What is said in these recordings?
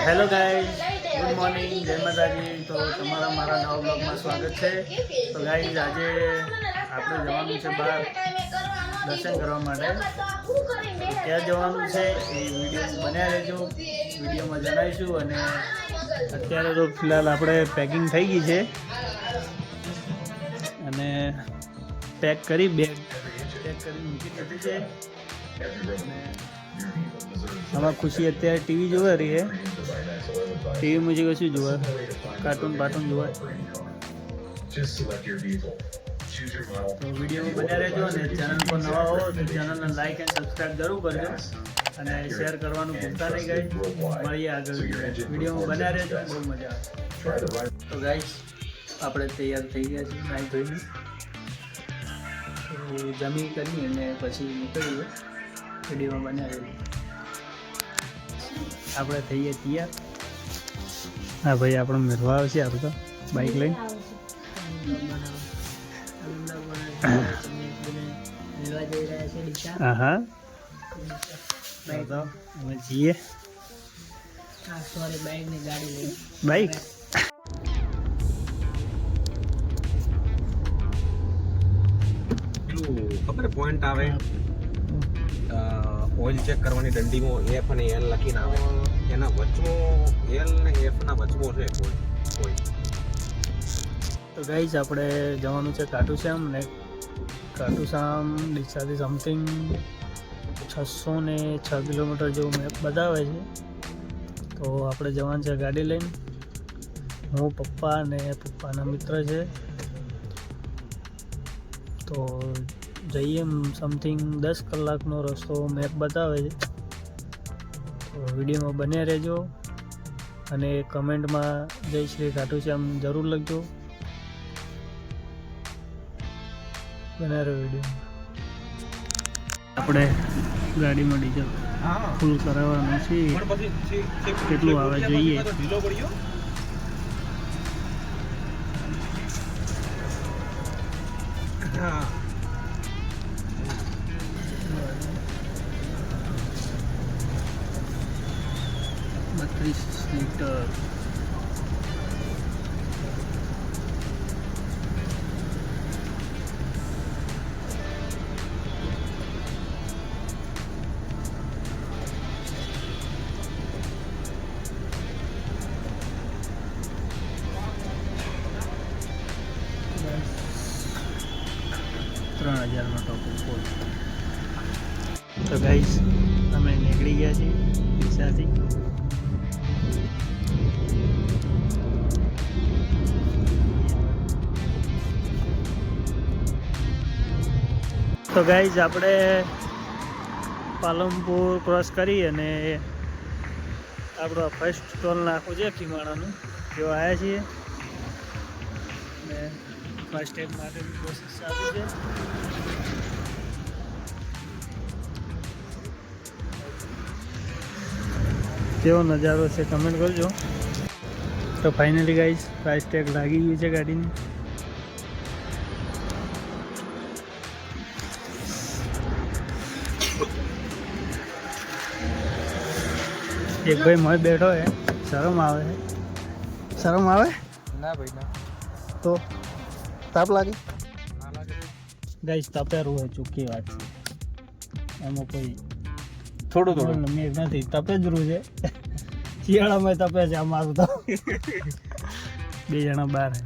Hello guys, good morning, જય માતાજી. તો તમારા મારા નવા બ્લોગમાં સ્વાગત છે. તો ગાઈઝ, આજે આપણે જવાનું છે બહાર દર્શન કરવા માટે. ક્યાં જવાનું છે એ વિડીયો બન્યા રહેજો, વિડીયોમાં જણાવીશું. અને અત્યારે તો ફિલહાલ આપણે પેકિંગ થઈ ગઈ છે અને પેક કરી બેગ પેક કરી મૂકી દીધી છે. આમાં ખુશી અત્યારે ટીવી જોવા રહી છે. ટીવી મુજે કશું જોવા, કાર્ટૂન જોવા. તો વિડીયો બન્યા રહેજો અને ચેનલ પર નવા હો તો ચેનલને લાઈક એન્ડ સબસ્ક્રાઈબ જરૂર કરજો અને શેર કરવાનું ભૂલતા નહીં. ગાઈઝ, મળીએ આગળ વિડીયોમાં બન્યા રહેજો, બહુ મજા આવે. તો ગાઈઝ, આપણે તૈયાર થઈ ગયા છીએ નાઈ ધોઈને. તો જમી કરી અને પછી નીકળીએ, વિડીયોમાં બન્યા રહેજો. આપણે થઈએ તૈયાર. હા ભાઈ, આપણો મેળવા આવશે આપણે તો બાઈક લઈને. હા હા, અમે જઈએ બાઈક. ખબર પોઈન્ટ આવે ઓઇલ ચેક કરવાની દંડીમાં એફ અને એલ લખીને આવે, એના વચમાં એલ ને એફ ના વચમાં છે કોઈ. તો ગાઈઝ, આપણે જવાનું છે ખાટુશ્યામ. ને ખાટુશ્યામ ડીસાથી સમથિંગ 606 કિલોમીટર જેવું મેપ બતાવે છે. તો આપણે જવાનું છે ગાડી લઈને. હું, પપ્પા અને પપ્પાના મિત્ર છે. તો જઈએ. સમથિંગ 10 કલાકનો રસ્તો મેપ બતાવે છે. તો વિડીયોમાં બન્યા રહેજો અને કમેન્ટમાં જય શ્રી ખાટુશ્યામ જરૂર લખજો. બન્યા રહ્યો વિડીયો. આપણે ગાડીમાં ડીઝલ ફૂલ કરાવવાનું છે. કેટલું આવે જોઈએ. 32 લીટર. $3000 ટોકન ફૂલ. તો ગાઈઝ, અમે નીકળી ગયા છીએ ડીસાથી. તો ગાઈઝ, આપણે પાલનપુર ક્રોસ કરી અને આપણો ફર્સ્ટ ટોલ નાખવું છે ખીમાણાનું. જો આવ્યા છીએ ને ફર્સ્ટ ટાઈમ માટેની પ્રોસેસ ચાલુ છે. કેવો નજારો છે કમેન્ટ કરજો. તો ફાઇનલી ગાઈઝ, પ્રાઇસ ટેગ લાગી ગયું છે ગાડીની. એક ભાઈ મોય બેઠો હે, શરમ આવે છે. શરમ આવે ના ભાઈ ના. તો તાપ લાગે. ના લાગે ગાઈસ, તપેરું હોય, ચોખ્ખી વાત છે. એમાં કોઈ થોડું મેઘ નથી, તપે જ રૂ છે. શિયાળામાં તપે છે અમારું તો. બે જણા બહાર હે.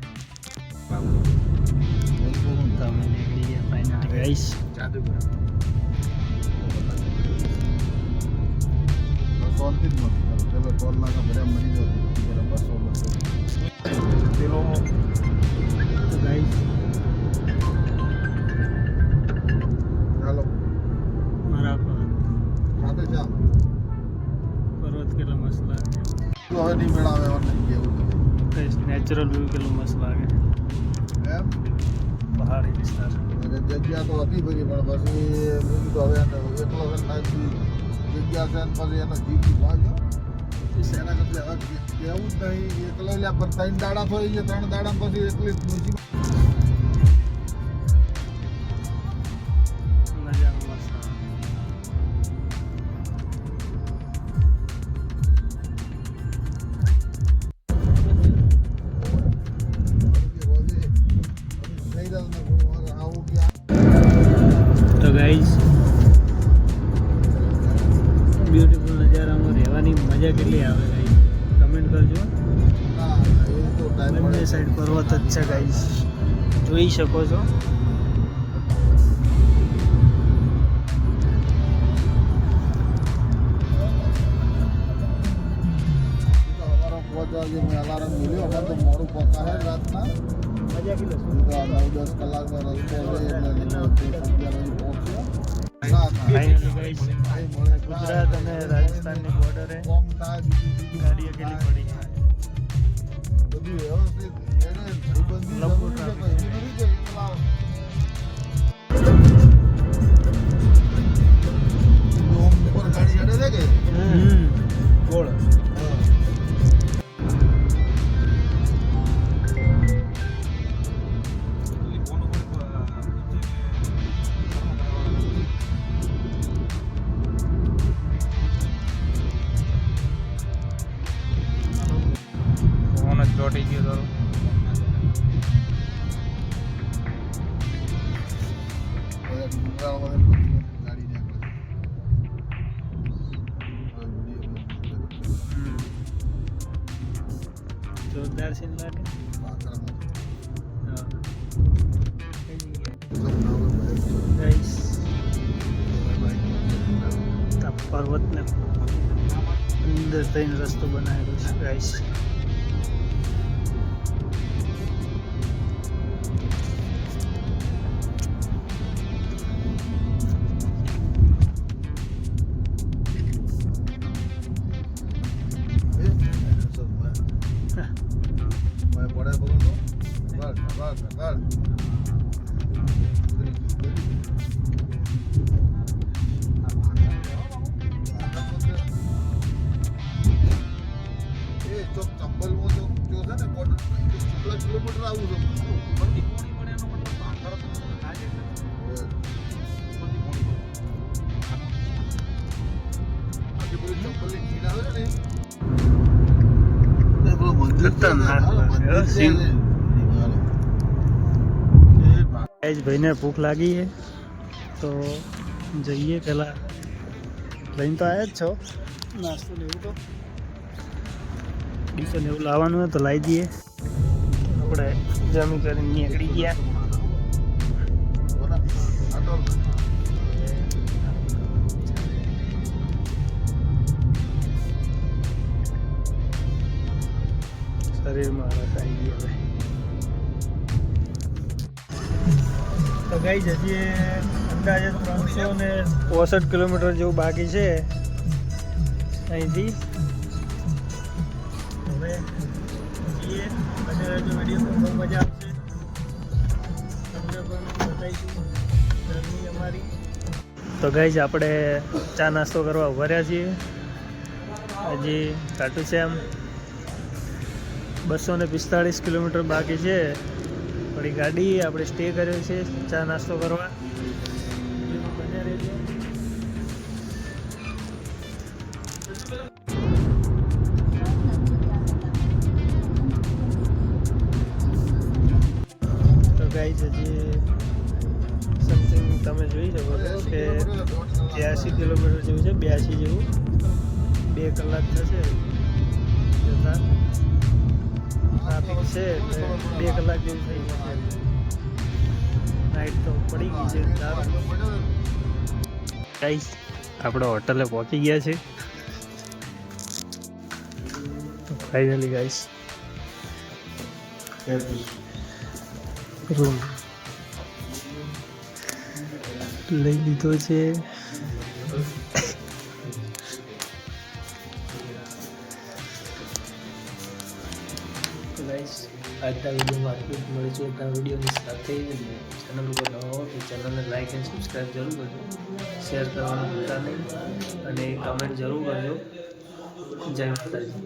તમે નીકળી ગયા ફાઇનલી ગાઈસ. જાદુ પર્વત કેટલો મસ્ત લાગે. નેચરલ વ્યૂ કેટલો મસ્ત લાગે. પહાડી વિસ્તાર. જગ્યા તો હતી બધી, પણ પછી મેં કીધું હવે એકલો જગ્યા છે ને પછી એનો જીવ ભાગ્યો એના કરતા હવે એવું જ નહીં. એકલો લ્યા પણ 3 દાડા થઈ ગયા, 3 દાડા પછી એકલી નજારો મસ્ત. મજા કેટલી આવે ગાઈસ કમેન્ટ કરજો. ના એવું તો ટાઈમ બંને મળે સાઈડ પર્વત જ છે ગાઈસ, જોઈ શકો છો. અમારો 5 વાગે મેં અલાર્મ મળ્યો, અમારે તો મોડું પહોંચા છે રાતના. મજા કેટલી તો 9-10 કલાકનો રસ્તો છે એટલે 11 વાગે પહોંચ્યો. ના થાય. ફાઇનલી ગાઈસ નહીં મળે. ગુજરાત અને રાજસ્થાનની બોર્ડરે કોમ થાય બીજું ગાડી અકેલી પડી છે. બધું વ્યવસ્થિત એને ભાઈબંધી લંબુ જરૂરી છે, ટ્રાફિક. કોઈ એવું નથી કે પેલા ડોમ ઉપર ગાડી ચડે છે કે ગોળ ફોન જ ચોટી ગયો તારો. બધા ડુંગરાળવાળી ગાડી નીકળે. જોરદાર સીન લાગે. પાછળમાં હા જમનાવર ગાઈસ બાઈક આ પર્વતને અંદર થઈને રસ્તો બનાવેલો છે ગાઈસ. કિલોમીટર આવું ગાઈસ ભાઈને ભૂખ લાગી છે તો જઈએ. પહેલાં લઈને તો આવ્યા જ છો નાસ્તો ને એવું, તો ડીસો ને એવું લાવવાનું હોય તો લાવી દઈએ. આપણે જમી કરીને નીકળી ગયા. શરીરમાં રસ આવી ગઈ હવે. તો ગાઈસ હજી અંદાજે 365 કિલોમીટર જેવું બાકી છે અહીંથી. હવે જઈએ અને વિડીયોમાં બહુ મજા આવશે. તમને પણ બતાવીશું જર્ની અમારી. તો ગાઈસ આપણે ચા નાસ્તો કરવા ઉભા રહ્યા છીએ. હજી ખાટું શ્યામ 245 કિલોમીટર બાકી છે. થોડી ગાડી આપણે સ્ટે કર્યો છે ચા નાસ્તો કરવા. બન્યા રહેજો. તો ગાઈસ હજી સમથિંગ તમે જોઈ શકો છો કે 83 કિલોમીટર જેવું છે, 82 જેવું. 2 કલાક થશે જતા. ટ્રાફિક છે એટલે 2 કલાક જેવું થઈ જશે. નાઇટ તો પડી ગઈ છે. ગાઈસ આપણે હોટલે પહોંચી ગયા છે ફાઇનલી. ગાઈસ રૂમ લઈ લીધો છે. ગાઈસ આજના વિડીયોમાં આટલું જ. મળીશું આજના વિડીયોની સાથે. ચેનલ ઉપર નવા હો તો ચેનલને લાઈક એન્ડ સબસ્ક્રાઈબ જરૂર કરજો. શેર કરવાનું ભૂલતા નહીં અને કમેન્ટ જરૂર કરજો. જય માતાજી.